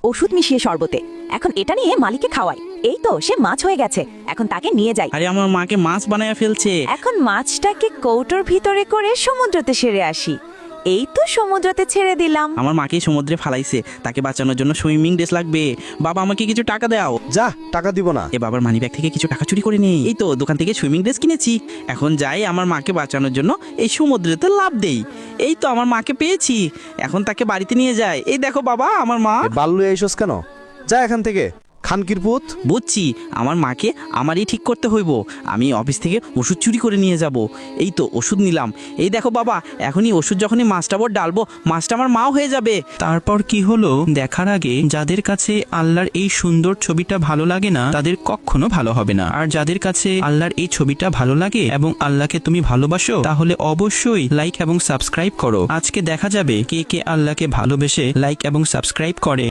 ওষুধ মিশিয়ে শরবতে। এখন এটা নিয়ে মালিককে খাওয়াই। এই তো সে মাছ হয়ে গেছে, এখন তাকে নিয়ে যাই। আরে আমার মাকে মাছ বানায় ফেলছে। এখন মাছটাকে কৌটোর ভিতরে করে সমুদ্রতে ছেড়ে আসি। এই তো সমুদ্রতে ছেড়ে দিলাম। আমার মাকে সমুদ্রে ফালাইছে, তাকে বাঁচানোর জন্য সুইমিং ড্রেস লাগবে। বাবা আমাকে কিছু টাকা দাও। যা, টাকা দিব না। এ বাবার মানিব্যাগ থেকে কিছু টাকা চুরি করে নেই। এই তো দোকান থেকে সুইমিং ড্রেস কিনেছি, এখন যাই আমার মাকে বাঁচানোর জন্য এই সমুদ্রেতে লাফ দেই। এই তো আমার মাকে পেয়েছি, এখন তাকে বাড়িতে নিয়ে যাই। এই দেখো বাবা আমার মা। বাল্লু এইসস কেন? যা এখান থেকে, খানকির পুত। বুঝছি, আমার মাকে আমারই ঠিক করতে হইব। আমি অফিস থেকে ওষুধ চুরি করে নিয়ে যাব। এই তো ওষুধ নিলাম। এই দেখো বাবা, এখনই ওষুধ যখনই মাছটা বড় ডালবো, মাছটা আমার মাও হয়ে যাবে। তারপর কি হলো দেখার আগে যাদের কাছে আল্লাহর এই সুন্দর ছবিটা ভালো লাগে না তাদের কখনো ভালো হবে না। আর যাদের কাছে আল্লাহর এই ছবিটা ভালো লাগে এবং আল্লাহকে তুমি ভালোবাসো, তাহলে অবশ্যই লাইক এবং সাবস্ক্রাইব করো। আজকে দেখা যাবে কে কে আল্লাহকে ভালোবেসে লাইক এবং সাবস্ক্রাইব করে।